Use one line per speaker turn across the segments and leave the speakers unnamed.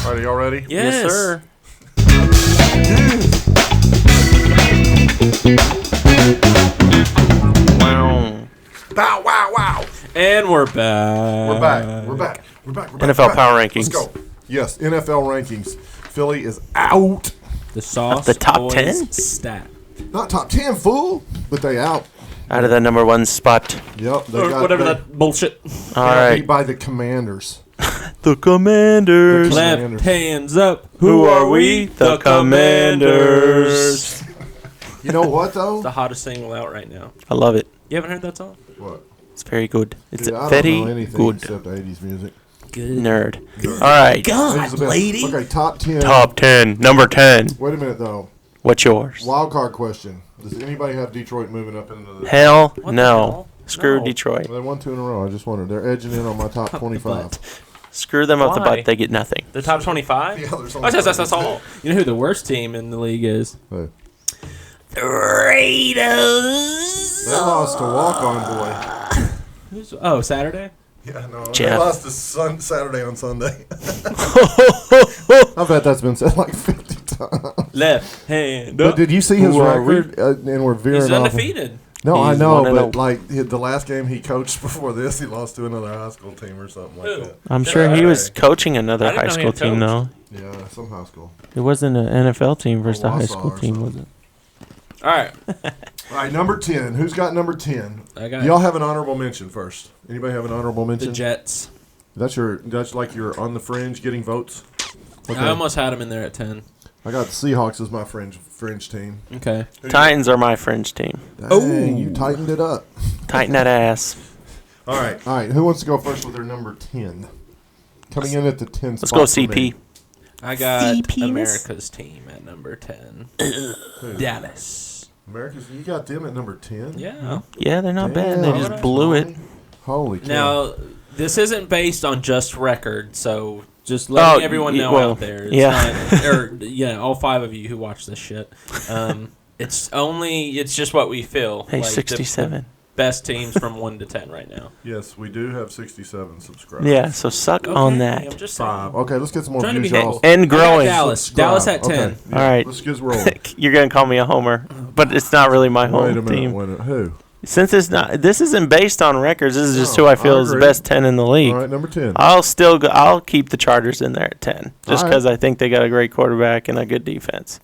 All right, are y'all ready?
Yes, sir.
Wow.
Wow, wow, wow.
And we're back.
We're back.
NFL Power Rankings.
Let's go. Yes, NFL rankings. Philly is out.
The Sauce
The top
Boys
10?
stat.
Not top 10, fool, but they out.
Out of the number one spot.
Yep. They
Or
got,
whatever
they,
that bullshit.
All
got
right.
beat by the Commanders.
The Commanders.
Left hands up.
Who are we? The Commanders.
You know what, though?
The hottest single out right now.
I love it.
You haven't heard that song?
What?
It's very good. It's
Dude, I
very
don't know anything
good.
except 80s music.
Good.
Nerd. All right.
God,
Elizabeth.
lady.
Okay, top 10.
Top 10. Number 10.
Wait a minute, though.
What's yours?
Wild card question. Does anybody have Detroit moving up into the...
Hell
What the
no.
hell?
Screw
No.
Detroit.
They won 2 in a row. I just wondered. They're edging in on my top 25.
Screw them up the
Why?
butt. They get nothing.
The top 25?
Yeah, there's only
That's all. You know who the worst team in the league is?
Hey.
The Raiders.
They lost to Walk-On Boy.
Oh, Saturday?
Yeah, no. They
Jeff.
lost to Saturday on Sunday. I bet that's been said like 50 times.
Left hand
But
up.
did you see his
Who are we?
record? And we're veering
He's
off.
undefeated.
No, I
He's
know,
1-0.
but like the last game he coached before this, he lost to another high school team or something like
Who?
that.
I'm sure he was coaching another
I didn't
high
know he
school
had
team, though.
Yeah, some high school.
It wasn't an NFL team versus a high
Wausau
school
or
team,
something.
was it?
All right.
All right, number 10. Who's got number 10?
I got
Y'all have an honorable mention first. Anybody have an honorable
the
mention?
Jets.
That's like you're on the fringe getting votes. Okay.
I almost had him in there at 10.
I got the Seahawks as my fringe team.
Okay.
Titans are my fringe team.
Dang, you tightened it up.
Tighten that ass.
All right. Who wants to go first with their number 10? Coming in at the 10
Let's
spot
go
for me.
CP.
I got
CPs?
America's team at number 10. Dallas.
America's, you got them at number 10?
Yeah.
Yeah, they're not bad. They
Damn.
just blew it.
Holy cow.
Now, this isn't based on just record, so just letting everyone know out there. It's
yeah.
not, or, all 5 of you who watch this shit. It's just what we feel.
Hey,
like
67.
The best teams from 1 to 10 right now.
Yes, we do have 67 subscribers.
Yeah, so suck on
Okay, I'm
that.
just saying.
5. Okay, let's get some more
Trying to
views,
be
y'all.
And
I got
growing.
Dallas.
Subscribe.
Dallas at 10.
Okay, yeah,
All right.
Let's get rolling.
You're going to call me a homer, but it's not really my home
Wait a minute.
team.
Who?
Since this isn't based on records. This is just
No,
who I feel is the
agree.
best 10 in the league.
All right, number 10.
I'll keep the Chargers in there at 10 just
All right.
because I think they got a great quarterback and a good defense.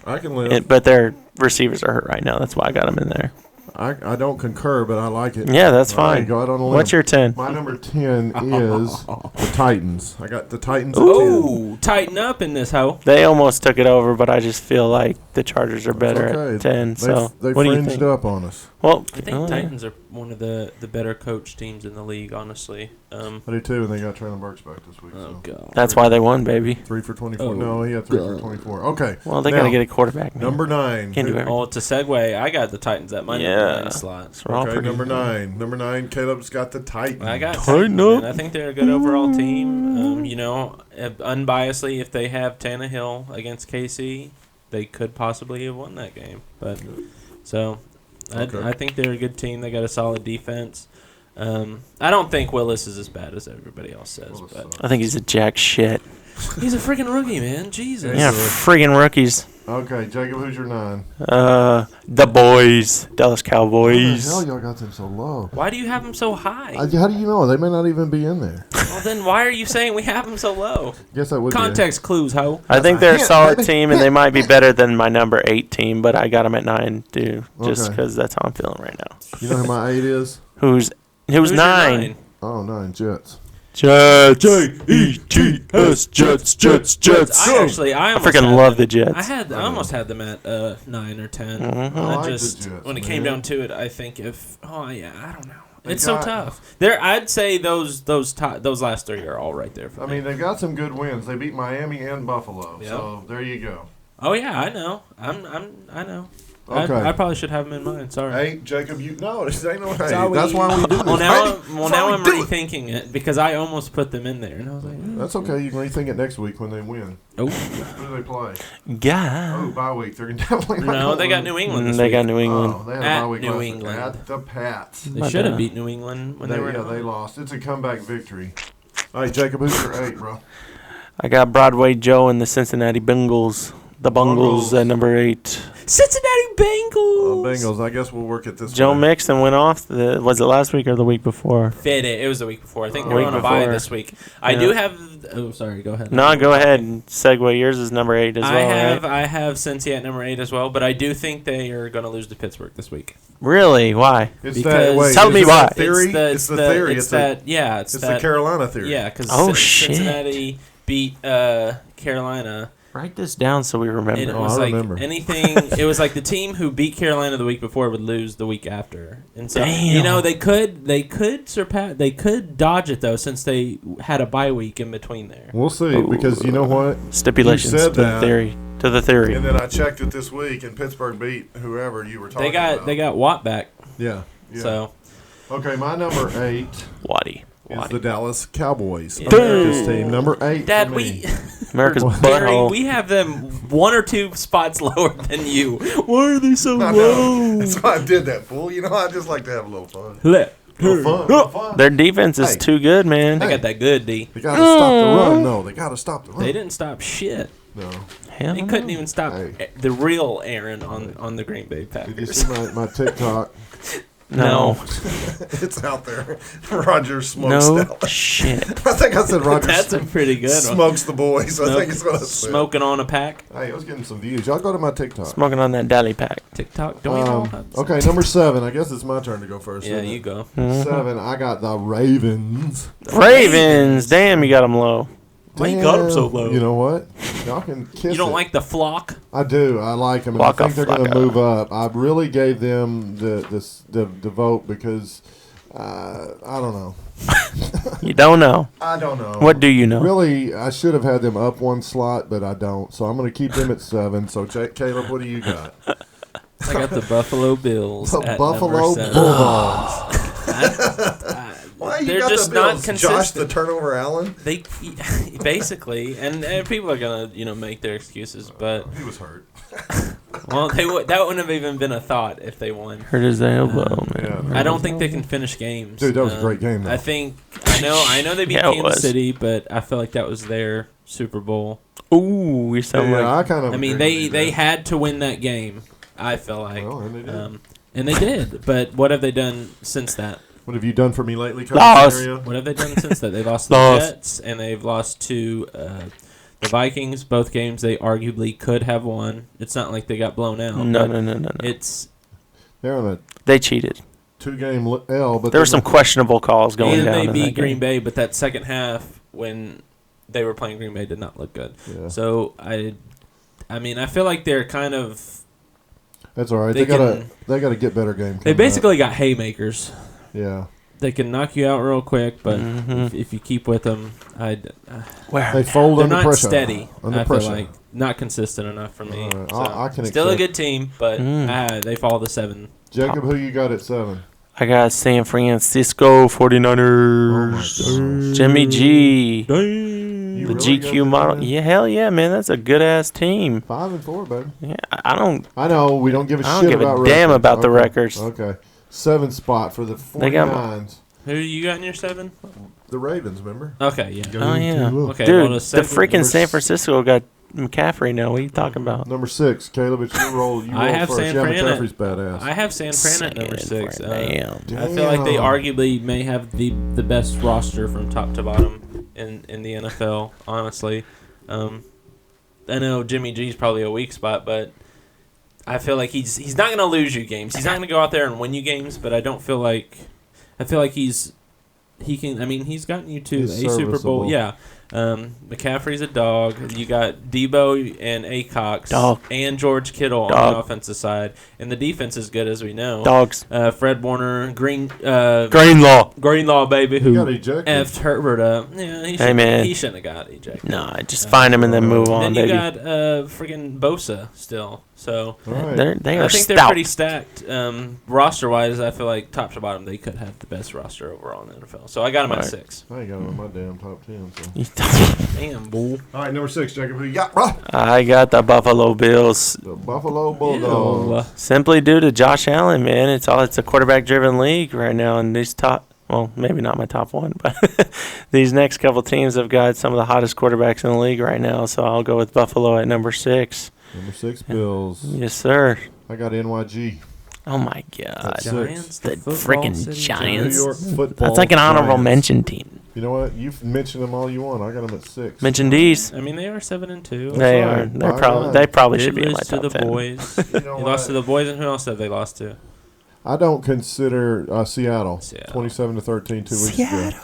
I can live.
But their receivers are hurt right now. That's why I got them in there.
I don't concur, but I like it.
Yeah, that's
All right,
fine.
go out on a limb.
What's your 10?
My number 10 is the Titans. I got the Titans at 10.
Ooh, tighten up in this hoe.
They almost took it over, but I just feel like the Chargers are better
Okay.
at 10. So
They
what do you
fringed
think?
up on us.
Well,
I think Titans are one of the better coach teams in the league, honestly.
I do too, and they got Traylon Burks back this week.
Oh,
So.
God.
that's why they won, baby.
3 for 24.
Oh,
No, he had 3 for 24. Okay.
Well, they
Now,
got to get a quarterback, man.
Number 9.
Can't do
Who-
everything.
Oh, to segue, I got the Titans at my
Yeah.
number 9 slot.
So we're all
Okay,
pretty-
number 9. Number 9, Caleb's got the Titans.
I got
Tighten
Titans,
up.
man. I think they're a good overall team. Unbiasedly, if they have Tannehill against KC, they could possibly have won that game. But so,
Okay.
I think they're a good team. They got a solid defense. I don't think Willis is as bad as everybody else says,
Willis
but
sucks.
I think he's a jack shit.
he's a freaking rookie, man. Jesus.
Yeah, friggin' rookies.
Okay, Jacob, who's your 9?
The boys. Dallas Cowboys.
How the hell y'all got them so low?
Why do you have them so high?
How do you know? They may not even be in there.
Well, then why are you saying we have them so low?
Guess that would
Context clues, ho.
I think they're a
Hint,
solid
baby.
team, and they might be better than my number 8 team, but I got them at 9, too, just
Okay.
because that's how I'm feeling right now.
be. You know who my 8 is?
Who's
Who's your
9?
Oh, 9, Jets.
Jets. J-E-T-S. Jets.
I almost
freaking
had
love
them-
the Jets.
I almost had them at 9 or 10.
Mhm.
I
I
like the
just
Jets,
when it
man.
came down to it, I think I don't know.
They
It's so
got-
tough. I'd say those last 3 are all right there for
I
me.
mean, they got some good wins. They beat Miami and Buffalo.
Yep.
So, there you go.
Oh yeah, I know. I know.
Okay.
I probably should have them in mind. Sorry.
Hey, Jacob, no, this ain't no hey.
Sorry.
That's why we do this.
Well now,
Hey,
I'm, well
that's
now
why
I'm
we do it.
rethinking it because I almost put them in there, and I was like,
That's okay. You can rethink it next week when they win.
oh
Who do they play?
Yeah.
Oh, bye week. They're definitely not
no,
gonna
they got
win.
New England. This
They
week.
got New England.
Oh, they had a
At
bye week
New
last week.
England.
At the Pats.
They
But,
should have beat New England when they were. at
They
home.
lost. It's a comeback victory. All right, Jacob, who's your 8, bro?
I got Broadway Joe and the Cincinnati Bengals. The Bungles at number 8.
Cincinnati Bengals.
Bengals. I guess we'll work it this
Joe
way.
Mixon went off. Was it last week or the week before?
It was the week before. I think
The
we're
week
on a bye
before.
this week. I do have. Oh, sorry. Go ahead.
No, go ahead and segue. Yours is number 8 as well, right?
I have Cincy at number 8 as well, but I do think they are going to lose to Pittsburgh this week.
Really? Why?
It's
Because-
that, wait,
Tell
is
me
it
why.
the theory. It's the theory.
It's that. Yeah. It's
It's
that.
the Carolina theory.
Yeah, because
shit.
Cincinnati beat Carolina.
Write this down so we remember.
And it
Oh,
was
I
like
remember.
anything. It was like the team who beat Carolina the week before would lose the week after, and so
Damn.
they could surpass. They could dodge it though, since they had a bye week in between there.
We'll see, because you know what?
Stipulations
You said
to the
that.
theory. To the theory.
And then I checked it this week, and Pittsburgh beat whoever you were talking about.
They got Watt back,
Yeah.
so
Okay, my number 8
Waddy.
is the Dallas Cowboys.
Yeah.
America's team. Number 8
Dad,
for me.
America's
Gary,
butthole.
we have them 1 or 2 spots lower than you. Why are they so
I
low?
know. That's why I did that, fool. You know, I just like to have a little fun.
Let
A little fun.
Their defense is
Hey.
too good, man.
They got that good D.
They got to stop the run. No, they got to stop the run.
They didn't stop shit.
No.
Hell
They
no.
couldn't even stop
Hey.
the real Aaron on the Green Bay
Did you
Packers.
see my TikTok?
No.
It's out there. Roger smokes
No
Dallas.
shit.
I think I said Roger
That's a pretty good one.
smokes the boys. I think it's what I said.
Smoking on a pack.
Hey, I was getting some views. Y'all go to my TikTok.
Smoking on that dally pack.
TikTok. Don't we all have some?
Okay, number 7. I guess it's my turn to go first.
Yeah,
isn't
you
it?
go.
7. I got the Ravens.
Ravens. Damn, you got them low.
Why you got 'em so
Damn.
low?
You know what? Y'all can kiss
You don't
it.
like the flock?
I do. I like them. And
Waka
I think they're going to
flocka.
move up. I really gave them the vote because I don't know.
You don't know.
I don't know.
What do you know?
Really, I should have had them up one slot, but I don't. So I'm going to keep them at 7. So, Caleb, what do you got?
I got the Buffalo Bills.
The
at
Buffalo
number 7.
Bulldogs. Why you
They're
got
just
the
not
Bills?
consistent.
Josh the turnover Allen?
They basically, and people are gonna make their excuses, but
He was hurt.
well, that wouldn't have even been a thought if they won.
Hurt his elbow, man.
yeah.
I don't think they can finish games.
Dude, that was a great game, though.
I know they beat
Yeah, it
Kansas
was.
City, but I feel like that was their Super Bowl.
Ooh, you sound
Yeah,
like
I kind of.
I mean,
agree with
they
you
had to win that game. I feel like,
Well, and they did.
and they did. But what have they done since that?
What have you done for me lately, Coach
Lost.
Scenario?
What have they done since that? They lost to the
Lost.
Jets and they've lost to the Vikings. Both games they arguably could have won. It's not like they got blown out.
no.
but It's
They're on a
They cheated.
2-game L, but
There were some questional calls going
and
down.
they
in
beat
that
Green
game.
Bay, but that second half when they were playing Green Bay did not look good.
Yeah.
So I mean, I feel like they're kind of
That's all right.
they
They gotta get better game.
they
coming
basically got haymakers.
up. Yeah.
They can knock you out real quick, but
Mhm.
if you keep with them,
Where?
They fold
they're
under
not
pressure.
steady.
Under
I
pressure.
feel like not consistent enough for me.
All right.
So,
I can
still a
accept-
good team, but they fall to 7.
Jacob, who you got at 7?
I got San Francisco 49ers.
Oh my gosh.
Jimmy G.
You
The
really got
GQ
that,
model.
man?
Yeah, hell yeah, man. That's a good ass team.
5-4, baby.
Yeah, I don't.
I know we don't give a
I don't
shit
give a
about
damn
records.
about the
Okay.
records.
Okay. 7th spot for the
They got
49ers.
Who you got in your 7?
The Ravens, remember?
Okay, yeah.
Oh yeah,
Okay,
dude.
well,
The
second-
freaking
number
San
s-
Francisco got McCaffrey now. What are you talking about?
Number 6, Caleb. It's your roll. You
I
roll
have
first.
San
Yeah,
Fran at-
McCaffrey's badass.
I have San Fran at number 6.
Damn.
I feel like they
Damn.
arguably may have the best roster from top to bottom in the NFL. Honestly, I know Jimmy G's probably a weak spot, but I feel like he's not going to lose you games. He's not going to go out there and win you games, but I feel like he can. I mean, he's gotten you to
He's
a Super Bowl.
serviceable.
Yeah. McCaffrey's a dog. You got Debo and Acox
Dog.
and George Kittle on
Dog.
the offensive side, and the defense is good as we know.
Dogs.
Fred Warner,
Greenlaw.
baby,
He
who
got ejected.
effed Herbert up. Yeah,
Hey, man.
he shouldn't have got ejected.
Nah, just find him and then move on,
Then you
baby.
got friggin' Bosa still. So
All right.
They
I
are
think they're
stout.
pretty stacked. Roster wise, I feel like top to bottom they could have the best roster overall in the NFL. So I got them at
Right.
6.
I ain't got him on my damn top 10. So.
Damn, bull.
All right, number 6, Jacob. Who you got, bro?
I got the Buffalo Bills.
The Buffalo Bulldogs.
Simply due to Josh Allen, man. It's a quarterback driven league right now, and these top Well, maybe not my top one, but these next couple teams have got some of the hottest quarterbacks in the league right now. So I'll go with Buffalo at number 6.
Number 6, Bills.
Yes, sir.
I got NYG.
Oh my God.
Giants,
The
football
freaking
city
Giants.
New York football.
That's like an honorable
Giants.
mention team.
You know what? You've mentioned them all you want. I got them at 6.
Mention these.
I mean, they are 7-2.
They
right.
are. They're
Why
probably.
not?
They probably
Did
should be in
lose
my
to
top
the
10.
boys.
You know
They lost
what?
to the boys, and who else did they lost to?
I don't consider Seattle.
Seattle.
27-13 2 weeks
Seattle.
ago.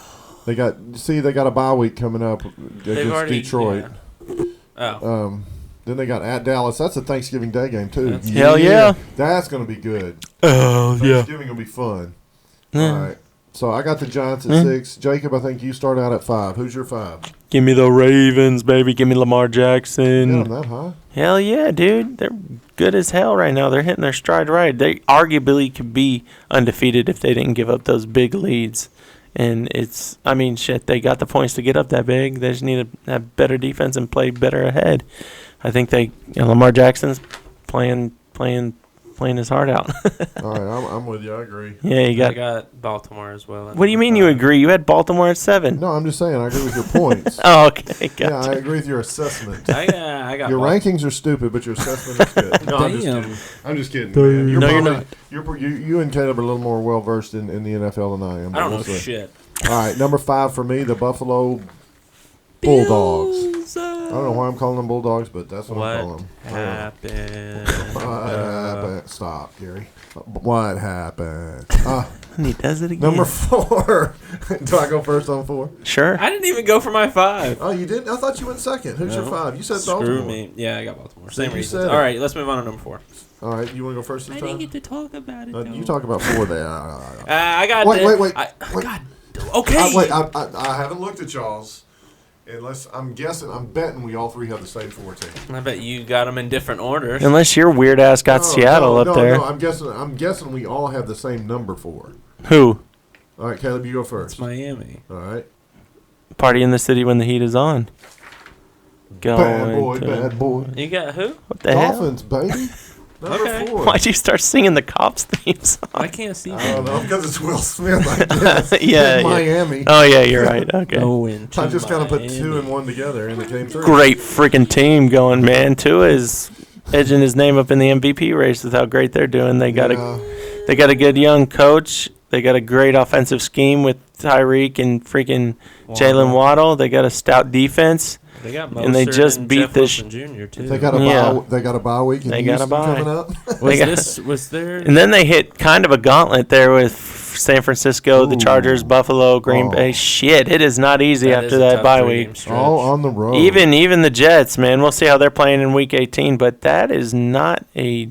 They got a bye week coming up
They've
against
already
Detroit.
Yeah. Oh,
Then they got at Dallas. That's a Thanksgiving Day game too.
That's-
Hell yeah.
That's going to be good.
Oh
Thanksgiving will be fun.
Yeah.
All right. So I got the Giants at
Yeah.
6. Jacob, I think you start out at 5. Who's your 5?
Give me the Ravens, baby. Give me Lamar
You got
Jackson.
them that high?
Hell yeah, dude. They're good as hell right now. They're hitting their stride right. They arguably could be undefeated if they didn't give up those big leads. And shit, they got the points to get up that big. They just need to have better defense and play better ahead. I think Lamar Jackson's playing his heart out.
All right, I'm with you. I agree.
Yeah, you
I
got.
got Baltimore as well.
What do you mean you agree? You had Baltimore at 7.
No, I'm just saying I agree with your points.
Oh, okay,
Yeah,
gotcha.
I agree with your assessment.
I got
Your
Baltimore.
rankings are stupid, but your assessment is good. No, I'm just
Damn.
kidding. I'm just kidding, man.
No, you're
Probably- You and Caleb are a little more well versed in the NFL than I am.
I don't know
We'll see.
shit.
All right, number 5 for me, the Buffalo Bulldogs. I don't know why I'm calling them Bulldogs, but that's what I'm calling
What
them.
happened?
What happened? Stop, Gary. What happened?
And he does it again.
Number 4. Do I go first on 4?
Sure.
I didn't even go for my 5.
Oh, you didn't? I thought you went second. Who's your
No.
5? You said
Screw
Baltimore.
me. Yeah, I got Baltimore.
See,
Same
you
reasons.
said
All
it.
right, let's move on to number 4.
All right, you want to go first this
I
time?
didn't get to talk about it.
You talk about 4 there.
I got.
Wait,
the-
wait, wait,
I,
wait.
God. Okay.
Wait, I haven't looked at y'all's. Unless I'm betting we all 3 have the same 4 teams.
I bet you got them in different orders.
Unless your weird ass got Seattle up there.
No, I'm guessing we all have the same number 4.
Who?
All right, Caleb, you go
It's
first.
Miami.
All right.
Party in the city when the heat is on.
Bad boy.
You got who?
What the hell?
Dolphins, baby. Number
Okay.
4.
Why'd you start singing the Cops theme song?
I can't see.
I don't know, because it's Will Smith, I guess.
Yeah,
In
yeah.
Miami.
Oh yeah, you're right. Okay.
Going to
I just kind of put
Miami.
2 and 1 together, and it came through.
Great freaking team going, man. Tua is edging his name up in the MVP race with how great they're doing. They got a good young coach. They got a great offensive scheme with Tyreek and freaking Jalen Waddle. They got a stout defense.
They got
and they
Mostert
just
and
beat
Jeff
the
Wilson Jr. too.
They got a
Yeah.
bye. They got a bye week. In
They got a
Houston
bye.
coming up.
Was there?
And then they hit kind of a gauntlet there with San Francisco, the
Ooh.
Chargers, Buffalo, Green
Oh.
Bay. Shit, it is not easy
is
after
a
that
tough
bye
3-game
week.
stretch.
All on the road.
Even the Jets, man. We'll see how they're playing in Week 18, but that is not a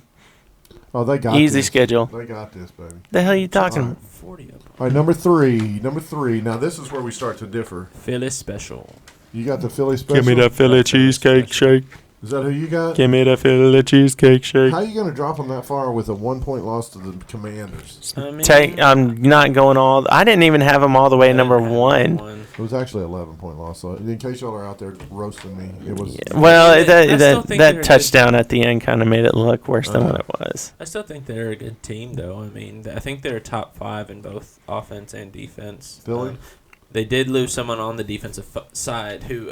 they got
easy
this.
schedule.
They got this, baby.
The hell are you talking
All
about?
40 of them.
All right, number 3. Number 3. Now this is where we start to differ.
Philly special.
You got the Philly special.
Give me that Philly cheesecake shake.
Is that who you got?
Give me that Philly cheesecake shake.
How are you going to drop them that far with a 1-point loss to the Commanders?
I mean,
I'm not going all. I didn't even have them all the way number 1.
It was actually an 11-point loss. So in case y'all are out there roasting me, it was.
Well,
I still think they're
that
a
touchdown at the end kind of made it look worse than what it was.
I still think they're a good team, though. I mean, I think they're top 5 in both offense and defense.
Philly?
They did lose someone on the defensive side who.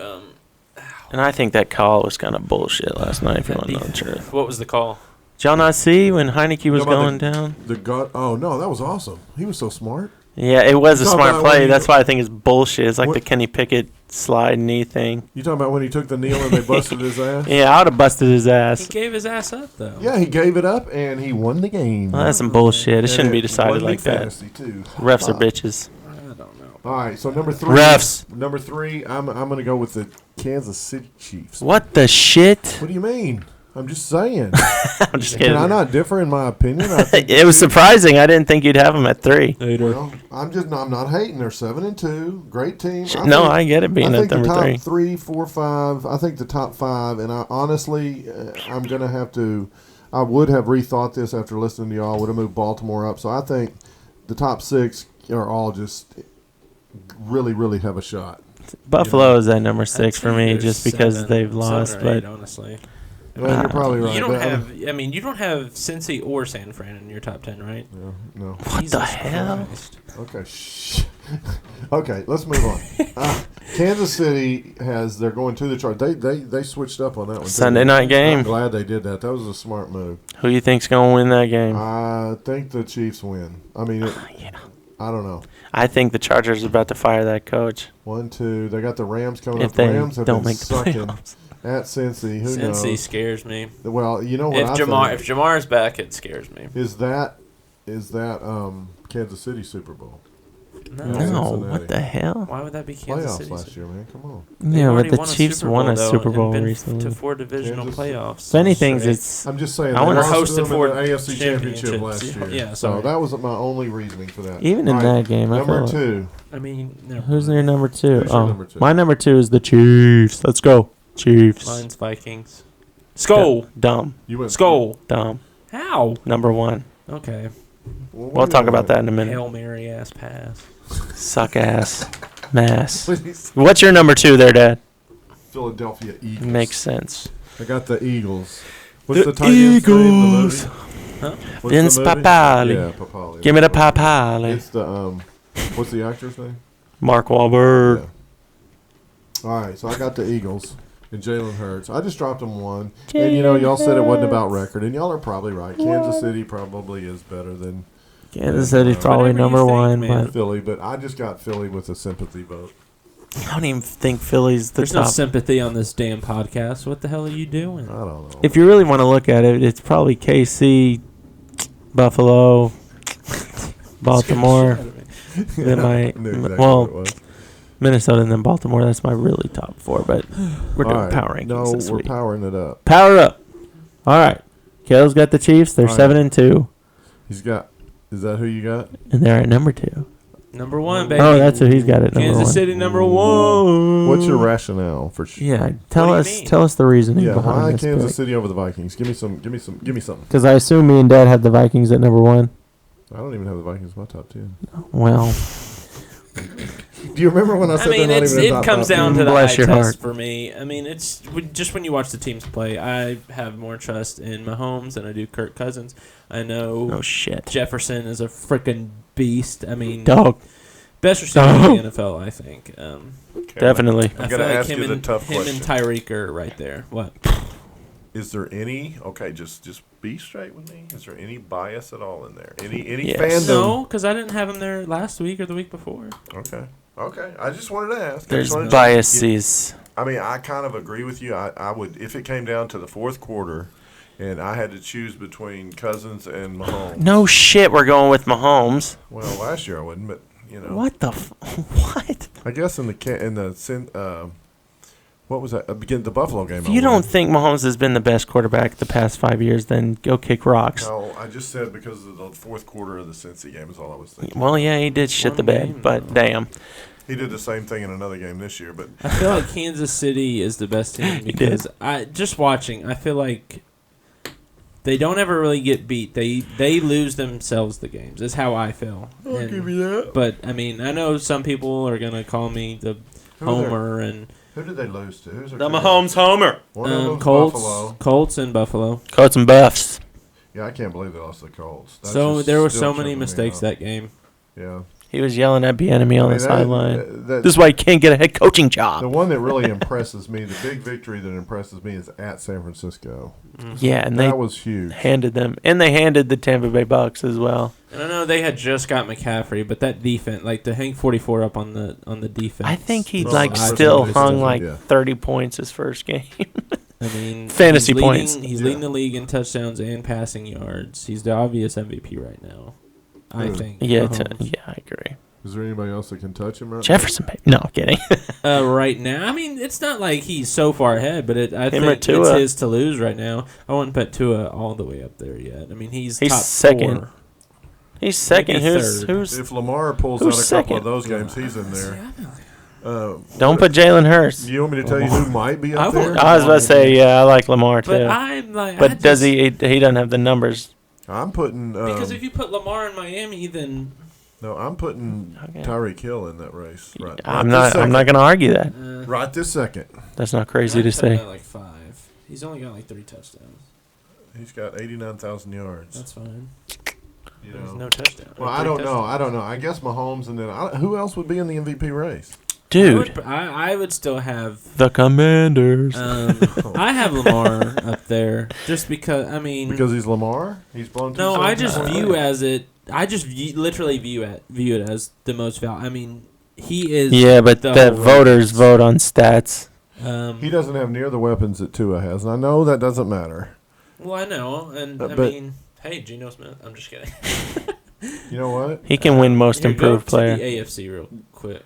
And I think that call was kind of bullshit last night, if you want to know the truth.
What was the call?
Did y'all not see when Heineke was
How about
going down?
The gut. Oh no, that was awesome. He was so smart.
Yeah, it was a
Talking
smart
about
play.
when you-
That's why I think it's bullshit. It's like
What-
the Kenny Pickett slide knee thing.
You talking about when he took the kneel and they busted his ass?
Yeah, I would have busted his
He
ass.
gave his ass up, though.
Yeah, he gave it up and he won the game.
Well, that's some bullshit. It
And
shouldn't be decided
won
like that.
fantasy, too.
Refs are bitches.
I don't know.
All right, so number 3.
Refs.
Number 3, I'm going to go with the Kansas City Chiefs.
What the shit?
What do you mean? I'm just saying.
I'm just
Can I
kidding.
not differ in my opinion? I think
It was surprising. I didn't think you'd have them at 3.
well, I'm not hating. They're 7-2, great team.
No, I get it being
I
at
think the
number
top
3.
3, 4, 5. I think the top 5, and I honestly, I'm gonna have to. I would have rethought this after listening to y'all. Would have moved Baltimore up. So I think the top 6 are all just really, really have a shot.
Buffalo is at number 6
I'd
for
say
me
they're
just because
7
they've
7
lost.
or
But
8, honestly,
Well, you're probably right.
You don't
but,
have. I mean, you don't have Cincy or San Fran in your top 10, right?
no.
What the hell?
Christ.
Okay. Shh. Okay, let's move on. Kansas City they're going to the chart. They switched up on that one. too.
Sunday night
I'm
game.
glad they did that. That was a smart move.
Who you think's gonna win that game?
I think the Chiefs win. I mean,
Yeah.
I don't know.
I think the Chargers are about to fire that coach
1, 2. They got the Rams coming
if
up. The
they
Rams have
don't
been
make the
sucking
playoffs.
at Cincy. Who
Cincy
knows?
scares me.
Well, you know what?
If Jamar's back, it scares me.
Is that Kansas City Super Bowl?
No.
No,
Cincinnati.
what the hell?
Why would that be Kansas
Playoffs
City?
last year, man. Come on.
They
Yeah, but
already
the
won a
Chiefs
Super
won
Bowl,
a
though,
Super
and
Bowl
been
recently.
to 4 divisional
Kansas-
playoffs.
If anything,
Straight.
it's
I'm just saying.
I
they
wanna
lost
host
to
the
them in
four
the AFC Championship
championships.
last year.
Yeah,
so
sorry.
that was my only reasoning for that.
even in
All right,
that game. I
number
feel like,
2.
I mean, never
who's
mind.
their number 2?
Who's your
Oh,
number 2?
my number 2 is the Chiefs. Let's go, Chiefs.
Mine's Vikings. Skull.
Dumb,
You went
Skull.
dumb.
How?
Number 1.
Okay.
Well,
We'll talk about that in a minute.
Hail Mary ass pass.
Suck ass, mass.
Please.
What's your number 2 there, Dad?
Philadelphia Eagles.
Makes sense.
I got the Eagles. What's
The
the tight end's name?
Eagles.
The movie?
Huh?
What's
Vince
the movie?
Papale.
Yeah, Papale.
Give me the papale.
It's the what's the actor's name?
Mark Wahlberg.
Yeah. All right, so I got the Eagles and Jalen Hurts. I just dropped them 1. And, y'all said it wasn't about record, and y'all are probably right. Kansas City probably is better than
Kansas City's probably
Whatever you
number
think,
1,
man.
but
Philly, but I just got Philly with a sympathy vote.
I don't even think Philly's the
There's no
top.
sympathy on this damn podcast. What the hell are you doing?
I don't know.
If you really want to look at it, it's probably KC, Buffalo, Baltimore. Then
I knew exactly
well,
what it was.
Minnesota and then Baltimore. That's my really top 4. But we're doing
All right.
power rankings
No,
this
we're
week.
powering it up.
Power up. All right. Kale's got the Chiefs. They're
All right.
7-2,
He's got. Is that who you got?
and they're at number 2.
Number 1, baby.
Oh, that's who he's got at number
Kansas
1.
City number 1.
What's your rationale for?
Yeah, tell
What do
us
you mean?
tell us the reasoning
Yeah, why
behind this
Kansas
pick.
City over the Vikings? Give me something.
Because I assume me and Dad have the Vikings at number 1.
I don't even have the Vikings in my top 10.
Well,
Do you remember when I
I
said
mean,
they're not even in
it
top
comes
10?
down to the eye
Bless your
test
heart.
for me. I mean, it's just when you watch the teams play, I have more trust in Mahomes than I do Kirk Cousins. I know
oh shit,
Jefferson is a freaking beast. I mean,
dog,
best receiver in the NFL, I think.
definitely.
I
I'm
feel
gonna
like
ask
him
you the
and,
tough
him
question.
and Tyreek are right there. What?
Is there any? Okay, just be straight with me. Is there any bias at all in there? Any
Yes.
fandom?
No, because I didn't have him there last week or the week before.
Okay. I just wanted to ask. I
There's
just wanted to-
biases.
I mean, I kind of agree with you. I would, if it came down to the fourth quarter, and I had to choose between Cousins and Mahomes.
No shit, we're going with Mahomes.
Well, last year I wouldn't, but
What the? What?
I guess what was that? Again, the Buffalo game.
If you don't think Mahomes has been the best quarterback the past 5 years, then go kick rocks.
No, I just said because of the fourth quarter of the Cincy game is all I was thinking.
Well, yeah, he did shit
One
the bed,
game,
but
though.
damn.
He did the same thing in another game this year, but
I feel like Kansas City is the best team
He
because just watching, I feel like they don't ever really get beat. They lose themselves the games. Is how I feel.
I'll give you that.
But I mean, I know some people are gonna call me the homer and
Who did they lose to? Who's their
The
quarterback?
Mahomes homer.
One of them's
Colts,
Buffalo.
Colts and Buffalo.
Coats and buffs.
Yeah, I can't believe they lost to the Colts. That's
So
just
there were
still
so many
tripping me
mistakes
out.
that game.
Yeah.
He was yelling at Bieniemy on the sideline.
That-
This is why he can't get a head coaching
the
job.
one that really impresses me, the big victory that impresses me, is at San Francisco.
Yeah, and they
That was huge.
handed them, and they handed the Tampa Bay Bucks as well.
And I know they had just got McCaffrey, but that defense, like to hang 44 up on the defense.
I think he
No,
like
I
still
think
hung
it's
like
different,
30 points his first game.
I mean,
Fantasy
he's
points.
He's leading the league in touchdowns and passing yards. He's the obvious MVP right now. I
Who?
think.
yeah,
Mahomes.
I agree.
Is there anybody else that can touch him right
Jefferson, baby. No, I'm kidding.
Right now, I mean, it's not like he's so far ahead, but I
Him or
think it's
Tua?
his to lose right now. I wouldn't put Tua all the way up there yet. I mean, he's
He's
top
second.
4.
He's second.
Maybe
Who's
third.
who's?
If Lamar pulls
Who's
out a
second?
couple of those games, he's in there.
Don't put Jalen Hurts.
You want me to tell you who might be
I
up
won't-
there?
I was about to say, yeah, I like Lamar too.
But
But,
I'm like,
does he? He doesn't have the numbers.
I'm putting.
Because if you put Lamar in Miami, then
I'm putting
Okay.
Tyreek Hill in that race. Right.
I'm not going to argue that.
Right this second.
That's not crazy to
I'd put him
say.
at like 5. He's only got like 3 touchdowns.
He's got 89,000 yards.
That's fine.
You
There's
know.
no touchdown.
Well, I don't know. I guess Mahomes, and then who else would be in the MVP race?
Dude,
I would still have.
the Commanders.
I have Lamar up there just because. I mean,
Because he's Lamar. He's blown.
no, I just
270.
view as it. I just literally view it as the most value. I mean, he is.
Yeah, but
the
the
whole
voters
race.
vote on stats.
He doesn't have near the weapons that Tua has, and I know that doesn't matter.
Well, I know, and I
but-
mean, hey, Geno Smith. I'm just kidding.
You know what?
He can win most
Here,
improved
go
player.
to the AFC real quick.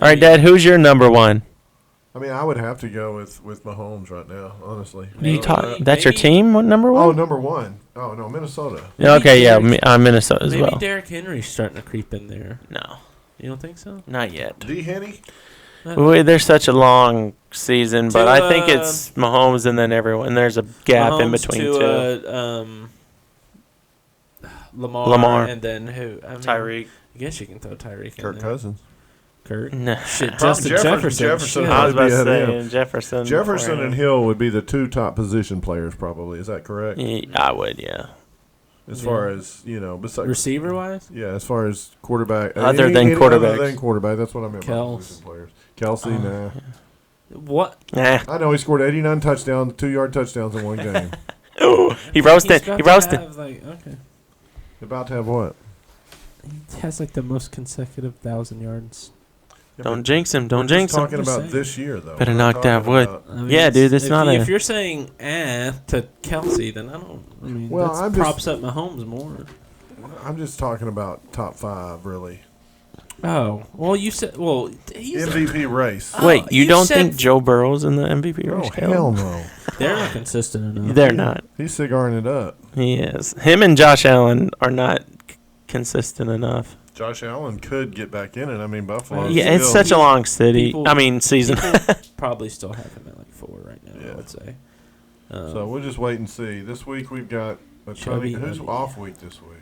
All right, Dad, who's your number one?
I mean, I would have to go with Mahomes right now, honestly.
What are you
Maybe-
talking? That's your
maybe-
team, number
Oh,
one?
number one. Oh no, Minnesota.
Yeah, okay, yeah,
Derrick-
Minnesota as
Maybe
well.
Derrick Henry's starting to creep in there.
No,
You don't think so?
not yet.
D. Henny.
Well, there's such a long season, but I think
Tua-
it's Mahomes and then everyone. There's a gap in
Mahomes,
between
Tua,
two.
Lamar, and then who? I mean,
Tyreek.
I guess you can throw Tyreek in
Kirk
there.
Cousins.
Kurt.
No.
Shit,
Probably
Justin Jefferson.
Jefferson.
Shit.
I was about to
I'd be ahead
say
of
Jefferson.
Jefferson
beforehand.
and Hill would be the 2 top position players, probably. Is that correct?
Yeah, I would, yeah.
As
Yeah.
far as besides
Receiver wise,
yeah, as far as quarterback,
Other than quarterbacks.
other than quarterback, that's what I meant by
Kels.
position players. Kelsey, nah.
what?
Nah.
I know he scored 89 touchdowns, 2-yard touchdowns in one game.
Ooh, he roasted.
He's got
He
to
roasted.
have, like, okay.
About to have what?
He has like the most consecutive 1,000 yards.
Yeah,
Don't
but
jinx him.
we're
Don't
just
jinx him.
talking
Just
about
saying.
this year, though.
Better
We're not
knock that
talking
wood.
about-
I mean,
Yeah, dude, it's
if
not
If
a-
you're saying to Kelsey, then I don't. I mean,
Well,
that
I'm just-
props up Mahomes more.
I'm just talking about top 5, really.
Oh, well, you said. Well, he's
MVP race.
Oh,
Wait, you
you
don't
said-
think Joe Burrow's in the MVP
Oh,
race?
hell no.
they're not consistent enough.
They're not.
He's cigaring it up.
He is. Him and Josh Allen are not consistent enough.
Josh Allen could get back in it. I mean, Buffalo.
Yeah, it's
still-
such a long city.
people-
I mean, season.
People probably still have him at like 4 right now.
Yeah.
I would say.
So we'll just wait and see. This week we've got a
Chubby
ton. Who's
Buddy.
off week this week?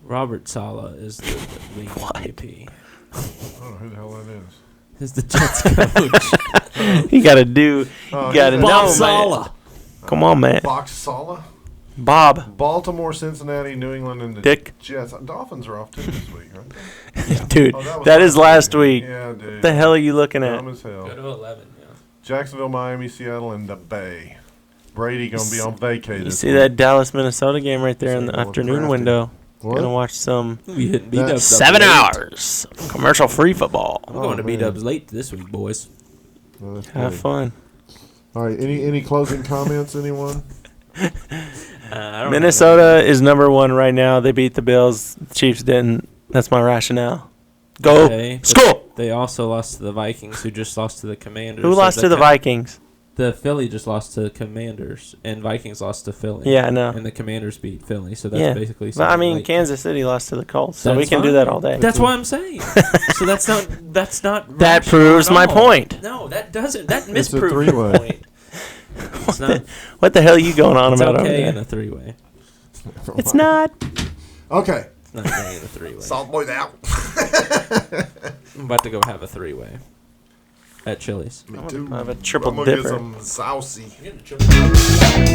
Robert Sala is the league MVP.
I don't know who the hell that is.
Is the Jets coach.
You gotta do.
Oh,
You gotta
he's
know,
Bob
man.
Sala.
Come on, man.
Box Sala.
Bob.
Baltimore, Cincinnati, New England, and the
Dick.
Jets. Dolphins are off too this week, right?
Dude,
Oh, was
that is last week.
Yeah, dude.
What the hell are you looking at?
Dumb as hell.
Go to 11. Yeah.
Jacksonville, Miami, Seattle, and the Bay. Brady gonna be on vacay.
You
this
see
week.
that Dallas Minnesota game right there in
See,
the
well,
afternoon
crafty.
window?
What?
Gonna watch some
We hit B
That's
Dubs.
7 hours commercial free football.
I'm going to
Oh,
B
man.
Dubs late this week, boys.
Oh, that's
Have
good.
fun.
All right. Any closing comments? Anyone?
I don't
Minnesota is number 1 right now. They beat the Bills. The Chiefs didn't. That's my rationale. Go.
Okay, but
Skull.
They also lost to the Vikings, who just lost to the Commanders.
Who
So
lost to the Vikings?
The Philly just lost to the Commanders, and Vikings lost to Philly.
Yeah, I know.
And the Commanders beat Philly, so that's
Yeah.
basically.
But I
saying,
mean,
like,
Kansas City lost to the Colts, so we
that's
can do
fine.
that all day.
That's what I'm saying. So that's not. That's not.
That
rational
proves
at
my
all.
point.
No, that doesn't. That
It's a
misproves
three-way.
my point. It's not.
What the hell are you going on
It's
about over
okay in
there?
a 3-way.
It's not.
Okay.
It's not okay in a 3-way.
Salt boys out.
I'm about to go have a 3-way at Chili's.
Me
I'm
too.
gonna have a triple
I'm gonna
dipper.
get some saucy.
You're getting a triple.